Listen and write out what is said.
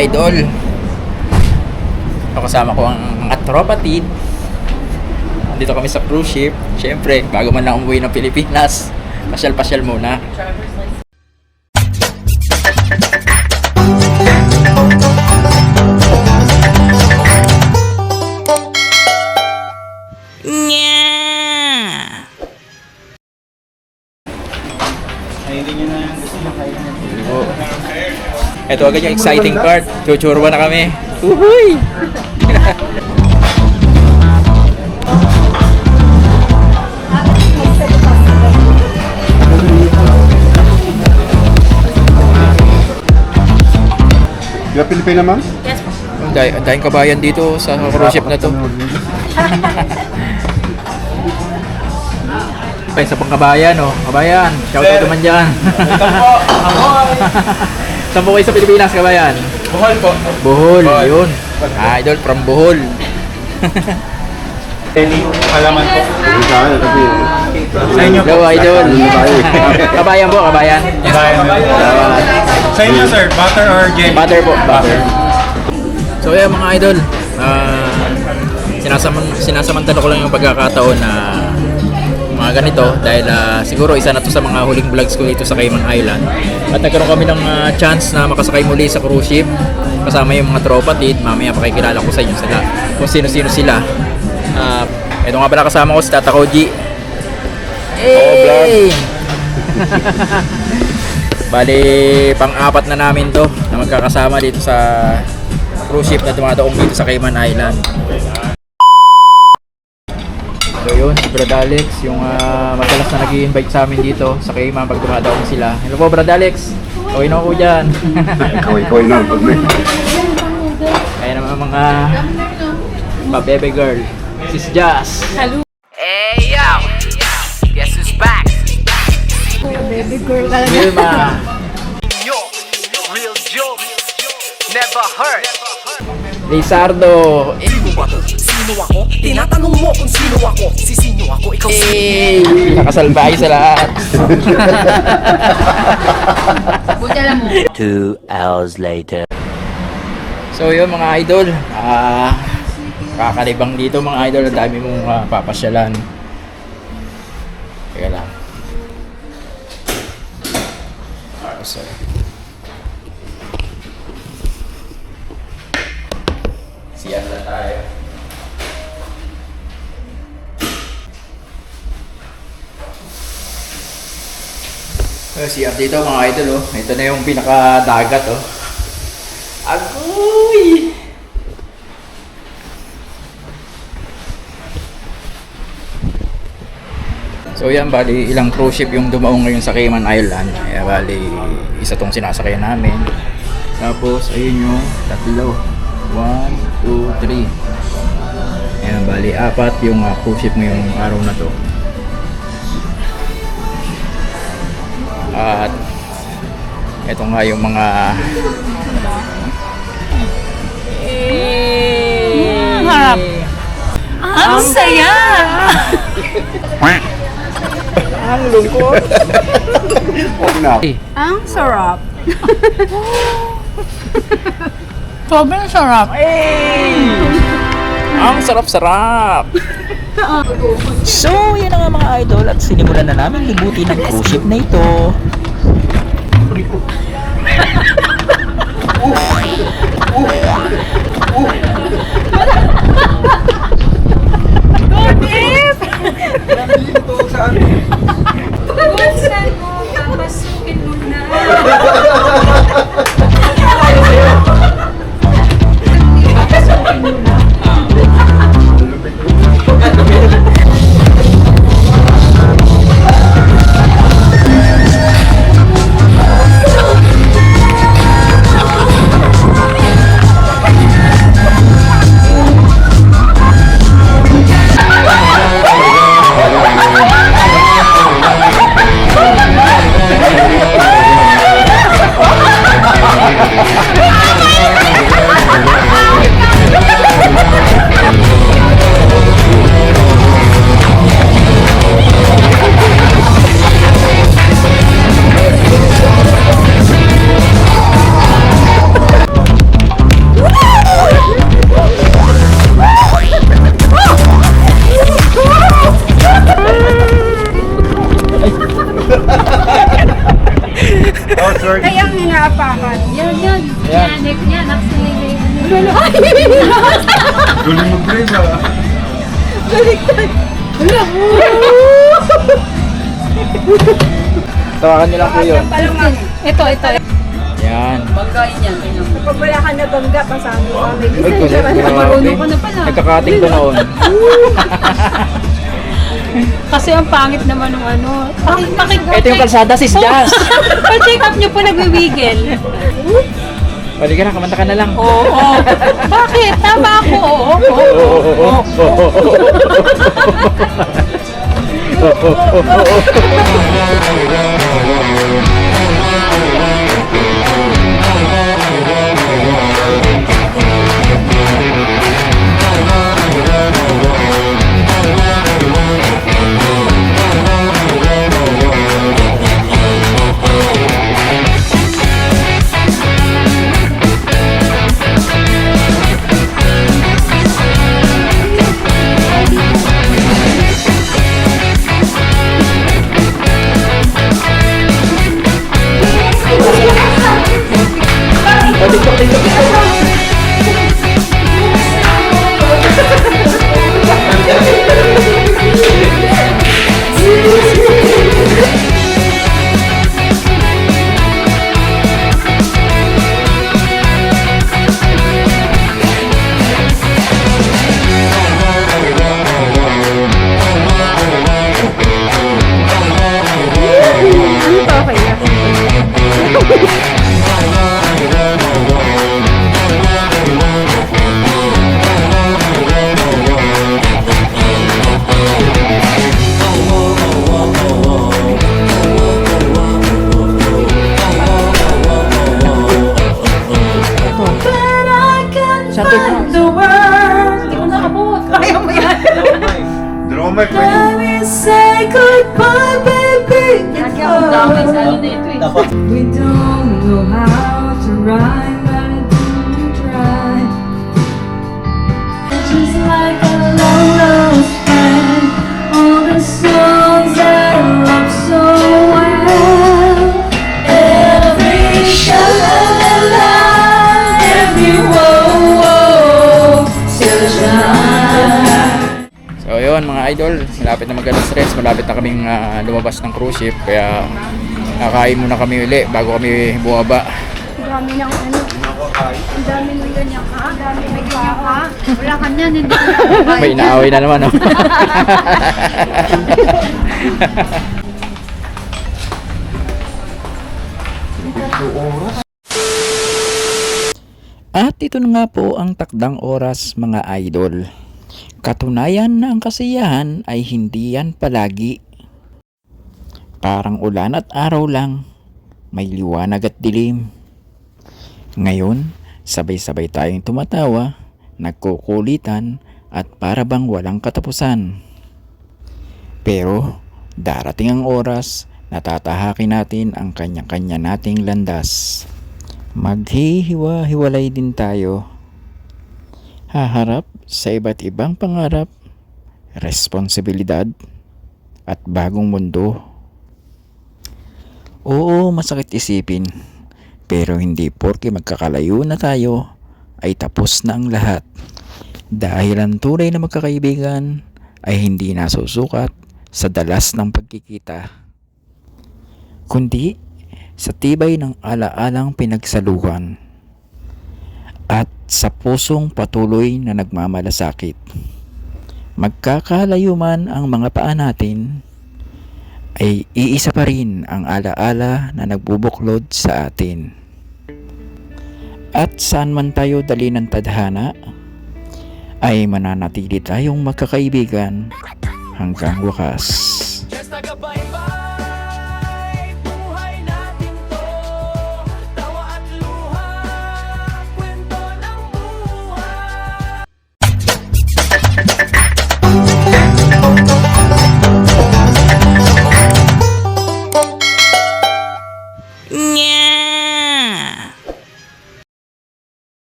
idol. Kasama ko ang mga tropatid. Dito kami sa cruise ship. Siyempre, bago man lang umuwi ng Pilipinas, pasyal-pasyal muna. Ito agad yung exciting part. Chuchurwa na kami. Uhuy! Di ba Pilipina, ma'am? Yes po. Ang dahing kabayan dito sa cruise ship na to. Pa isa pang kabayan, oh. Kabayan, shout out naman dyan. Saan po kayo sa Pilipinas, kabayan? Bohol po. Bohol, yun. Idol from Bohol. Halaman po. Sa inyo po. Hello, idol. Kabayan po, kabayan. Sa inyo, sir, butter or jelly? Butter po, butter. So yeah, mga idol, sinasamantala ko lang yung pagkakataon na mga ganito dahil siguro isa na to sa mga huling vlogs ko dito sa Cayman Island. At nagkaroon kami ng chance na makasakay muli sa cruise ship kasama yung mga tropatid. Mamaya pakikilala ko sa inyo sila kung sino-sino sila. Ito nga pala kasama ko si Tata Koji. Hey! Bali, pang-apat na namin to na magkakasama dito sa cruise ship na dumadaong dito sa Cayman Island. So yun, si Brad Alex, yung madalas na nag-i-invite sa amin dito sa Cayman pag dumadaong sila. Hello po, Brad Alex. Kawin ako dyan. Kawin na. Kaya naman mga pa-baby girl. Sis Jazz. Hello. Hey yo, guess who's back? Baby girl ka lang. Wilma. Yo, real Joe, never hurt. Lizardo. Sino ba to? Sino ako? Tinatanong mo kung sino ako. Si sino ako? Ikaw Hey! Nakasalbahay sa lahat. Buti alam mo. 2 hours later. So yun mga idol, kakalibang dito mga idol, ang dami mong papasyalan. Teka lang. Sorry. Siyan na tayo. Siyan dito mga idol, oh. Ito na yung pinakadagat, oh. Agoy! So yan, bali ilang cruise ship yung dumaong ngayon sa Cayman Island. Kaya bali isa tong sinasakyan namin. Tapos ayun yung tatlo. 1, 2, 3. Ayan, bali apat yung cruise ship ngayong araw na to. At eto nga yung mga Harap. Ang saya! ang lungkot. Ang sarap. Sobrang sarap. Ang sarap-sarap. So, yun na nga mga idol at sinimulan na namin libutin ang cruise ship na ito. Saan mo papasukin mo na? Papasukin mo na. yan. Neck niya, naksilay. Galing mag-brave ah. Tawakan niyo lang po yun. Ito. Yan. Banggain yan. Pag wala ka na bangga, pasado ka. May Ay, kulit. Marunong ka na pala. Nagkakating ko noon. Kasi ang pangit naman ng ano. Ito yung kalsada, sis Jazz. Pa-check up niyo po nagwi-wiggle. Pwede ka na, kamanta ka na lang. Oo. Bakit? Tama ako. Oo. Draw my friend. Say goodbye, baby. Lagi akong damay sa ano na ito eh. We don't know how to rhyme, but I do try. Just like a long lost friend, all the songs that I love so well. Every sha-la-la-la, every whoa-whoa, such a So yun mga idol, malapit na mag-alas stress, malapit na kaming lumabas ng cruise ship, kaya nakain muna kami uli bago kami bumaba. Ang dami ng ano. Ang dami ng ganyan ka. Ang dami ng ganyan ka. Wala ka niyan. Hindi ka na. May inaaway na naman, no? At ito na nga po ang takdang oras mga idol. Katunayan na ang kasiyahan ay hindi yan palagi. Parang ulan at araw lang, may liwanag at dilim. Ngayon, sabay-sabay tayong tumatawa, nagkukulitan at para bang walang katapusan. Pero darating ang oras na tatahakin natin ang kanya-kanya nating landas. Maghihiwa-hiwalay din tayo. Haharap sa iba't ibang pangarap, responsibilidad, at bagong mundo. Oo, masakit isipin, pero hindi porke magkakalayo na tayo ay tapos na ang lahat. Dahil ang tunay na magkakaibigan ay hindi nasusukat sa dalas ng pagkikita, kundi sa tibay ng alaalang pinagsaluhan at sa pusong patuloy na nagmamalasakit. Magkakalayo man ang mga paa natin, ay iisa pa rin ang alaala na nagbubuklod sa atin. At saan man tayo dali ng tadhana, ay mananatili tayong magkakaibigan hanggang wakas.